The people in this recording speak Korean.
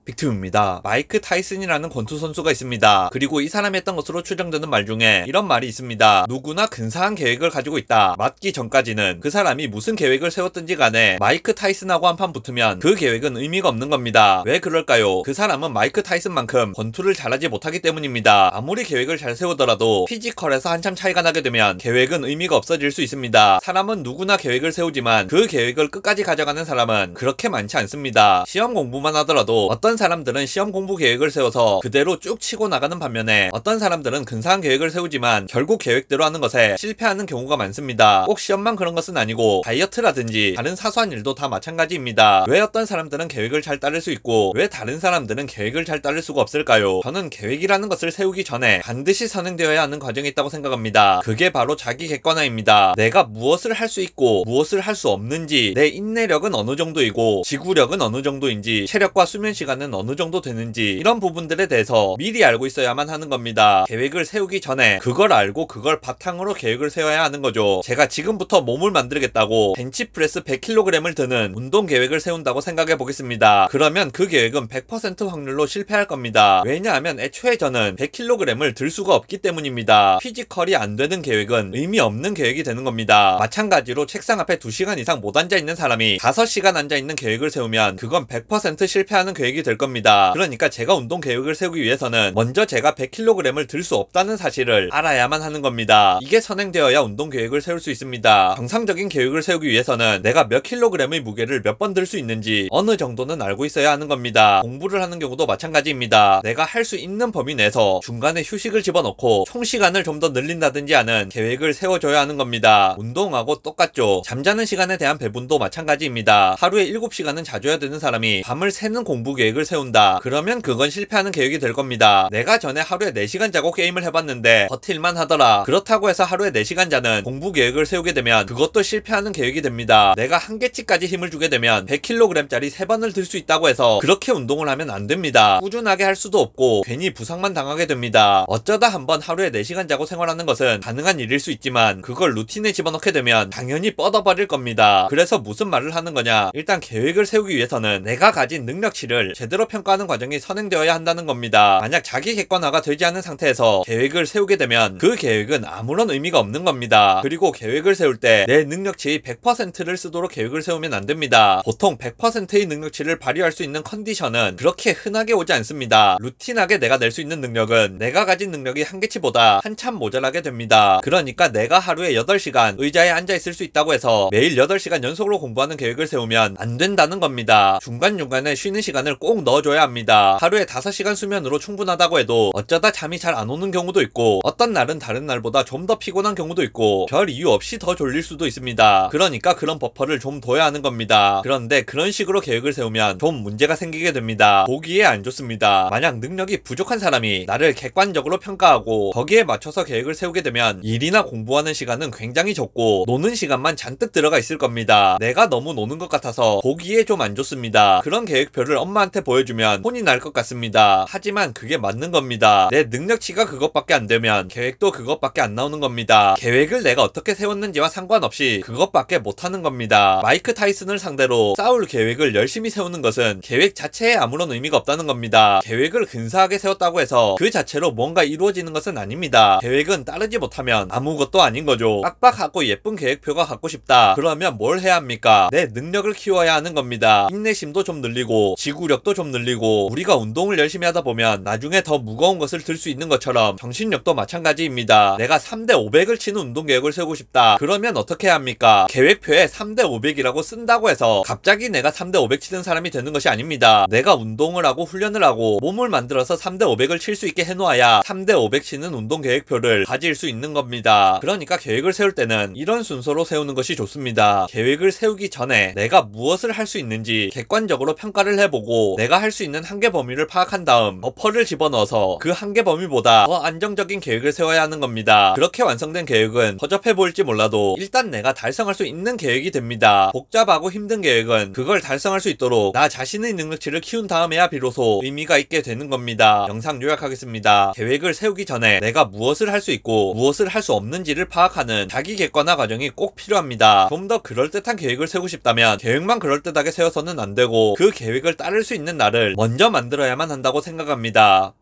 빅투입니다. 마이크 타이슨이라는 권투 선수가 있습니다. 그리고 이 사람이 했던 것으로 추정되는 말 중에 이런 말이 있습니다. 누구나 근사한 계획을 가지고 있다. 맞기 전까지는 그 사람이 무슨 계획을 세웠든지 간에 마이크 타이슨하고 한판 붙으면 그 계획은 의미가 없는 겁니다. 왜 그럴까요? 그 사람은 마이크 타이슨만큼 권투를 잘하지 못하기 때문입니다. 아무리 계획을 잘 세우더라도 피지컬에서 한참 차이가 나게 되면 계획은 의미가 없어질 수 있습니다. 사람은 누구나 계획을 세우지만 그 계획을 끝까지 가져가는 사람은 그렇게 많지 않습니다. 시험 공부만 하더라도 어떤 사람들은 시험 공부 계획을 세워서 그대로 쭉 치고 나가는 반면에 어떤 사람들은 근사한 계획을 세우지만 결국 계획대로 하는 것에 실패하는 경우가 많습니다. 꼭 시험만 그런 것은 아니고 다이어트라든지 다른 사소한 일도 다 마찬가지입니다. 왜 어떤 사람들은 계획을 잘 따를 수 있고 왜 다른 사람들은 계획을 잘 따를 수가 없을까요? 저는 계획이라는 것을 세우기 전에 반드시 선행되어야 하는 과정이 있다고 생각합니다. 그게 바로 자기 객관화입니다. 내가 무엇을 할 수 있고 무엇을 할 수 없는지, 내 인내력은 어느 정도이고 지구력은 어느 정도인지, 체력과 수면 시간은 어느 정도 되는지, 이런 부분들에 대해서 미리 알고 있어야만 하는 겁니다. 계획을 세우기 전에 그걸 알고 그걸 바탕으로 계획을 세워야 하는 거죠. 제가 지금부터 몸을 만들겠다고 벤치프레스 100kg을 드는 운동 계획을 세운다고 생각해 보겠습니다. 그러면 그 계획은 100% 확률로 실패할 겁니다. 왜냐하면 애초에 저는 100kg을 들 수가 없기 때문입니다. 피지컬이 안 되는 계획은 의미 없는 계획이 되는 겁니다. 마찬가지로 책상 앞에 2시간 이상 못 앉아있는 사람이 5시간 앉아있는 계획을 세우면 그건 100% 실패하는 계획이 될 겁니다. 그러니까 제가 운동 계획을 세우기 위해서는 먼저 제가 100kg을 들 수 없다는 사실을 알아야만 하는 겁니다. 이게 선행되어야 운동 계획을 세울 수 있습니다. 정상적인 계획을 세우기 위해서는 내가 몇 킬로그램의 무게를 몇 번 들 수 있는지 어느 정도는 알고 있어야 하는 겁니다. 공부를 하는 경우도 마찬가지입니다. 내가 할 수 있는 범위 내에서 중간에 휴식을 집어넣고 총 시간을 좀 더 늘린다든지 하는 계획을 세워줘야 하는 겁니다. 운동하고 똑같죠. 잠자는 시간에 대한 배분도 마찬가지입니다. 하루에 7시간은 자줘야 되는 사람이 밤을 새는 공부 계획을 세운다. 그러면 그건 실패하는 계획이 될 겁니다. 내가 전에 하루에 4시간 자고 게임을 해봤는데 버틸만 하더라. 그렇다고 해서 하루에 4시간 자는 공부 계획을 세우게 되면 그것도 실패하는 계획이 됩니다. 내가 한계치까지 힘을 주게 되면 100kg짜리 3번을 들 수 있다고 해서 그렇게 운동을 하면 안 됩니다. 꾸준하게 할 수도 없고 괜히 부상만 당하게 됩니다. 어쩌다 한번 하루에 4시간 자고 생활하는 것은 가능한 일일 수 있지만 그걸 루틴에 집어넣게 되면 당연히 뻗어버릴 겁니다. 그래서 무슨 말을 하는 거냐? 일단 계획을 세우기 위해서는 내가 가진 능력치를 제대로 평가하는 과정이 선행되어야 한다는 겁니다. 만약 자기 객관화가 되지 않은 상태에서 계획을 세우게 되면 그 계획은 아무런 의미가 없는 겁니다. 그리고 계획을 세울 때 내 능력치의 100%를 쓰도록 계획을 세우면 안 됩니다. 보통 100%의 능력치를 발휘할 수 있는 컨디션은 그렇게 흔하게 오지 않습니다. 루틴하게 내가 낼 수 있는 능력은 내가 가진 능력이 한계치보다 한참 모자라게 됩니다. 그러니까 내가 하루에 8시간 의자에 앉아있을 수 있다고 해서 매일 8시간 연속으로 공부하는 계획을 세우면 안 된다는 겁니다. 중간중간에 쉬는 시간을 꼭 넣어줘야 합니다. 하루에 5시간 수면으로 충분하다고 해도 어쩌다 잠이 잘 안 오는 경우도 있고 어떤 날은 다른 날보다 좀 더 피곤한 경우도 있고 별 이유 없이 더 졸릴 수도 있습니다. 그러니까 그런 버퍼를 좀 둬야 하는 겁니다. 그런데 그런 식으로 계획을 세우면 좀 문제가 생기게 됩니다. 보기에 안 좋습니다. 만약 능력이 부족한 사람이 나를 객관적으로 평가하고 거기에 맞춰서 계획을 세우게 되면 일이나 공부하는 시간은 굉장히 적고 노는 시간만 잔뜩 들어가 있을 겁니다. 내가 너무 노는 것 같아서 보기에 좀 안 좋습니다. 그런 계획표를 엄마한테 보여주면 혼이 날 것 같습니다. 하지만 그게 맞는 겁니다. 내 능력치가 그것밖에 안 되면 계획도 그것밖에 안 나오는 겁니다. 계획을 내가 어떻게 세웠는지와 상관없이 그것밖에 못하는 겁니다. 마이크 타이슨을 상대로 싸울 계획을 열심히 세우는 것은 계획 자체에 아무런 의미가 없다는 겁니다. 계획을 근사하게 세웠다고 해서 그 자체로 뭔가 이루어지는 것은 아닙니다. 계획은 따르지 못하면 아무것도 아닌 거죠. 빡빡하고 예쁜 계획표가 갖고 싶다. 그러면 뭘 해야 합니까? 내 능력을 키워야 하는 겁니다. 인내심도 좀 늘리고 지구력도 좀 늘리고 우리가 운동을 열심히 하다 보면 나중에 더 무거운 것을 들 수 있는 것처럼 정신력도 마찬가지입니다. 내가 3대 500을 치는 운동 계획을 세우고 싶다. 그러면 어떻게 해야 합니까? 계획표에 3대 500이라고 쓴다고 해서 갑자기 내가 3대 500 치는 사람이 되는 것이 아닙니다. 내가 운동을 하고 훈련을 하고 몸을 만들어서 3대 500을 칠 수 있게 해놓아야 3대 500 치는 운동 계획표를 가질 수 있는 겁니다. 그러니까 계획을 세울 때는 이런 순서로 세우는 것이 좋습니다. 계획을 세우기 전에 내가 무엇을 할 수 있는지 객관적으로 평가를 해보고 내가 할 수 있는 한계 범위를 파악한 다음 버퍼를 집어넣어서 그 한계 범위보다 더 안정적인 계획을 세워야 하는 겁니다. 그렇게 완성된 계획은 허접해 보일지 몰라도 일단 내가 달성할 수 있는 계획이 됩니다. 복잡하고 힘든 계획은 그걸 달성할 수 있도록 나 자신의 능력치를 키운 다음에야 비로소 의미가 있게 되는 겁니다. 영상 요약하겠습니다. 계획을 세우기 전에 내가 무엇을 할 수 있고 무엇을 할 수 없는지를 파악하는 자기 객관화 과정이 꼭 필요합니다. 좀 더 그럴듯한 계획을 세우고 싶다면 계획만 그럴듯하게 세워서는 안 되고 그 계획을 따를 수 있는 있는 날을 먼저 만들어야만 한다고 생각합니다.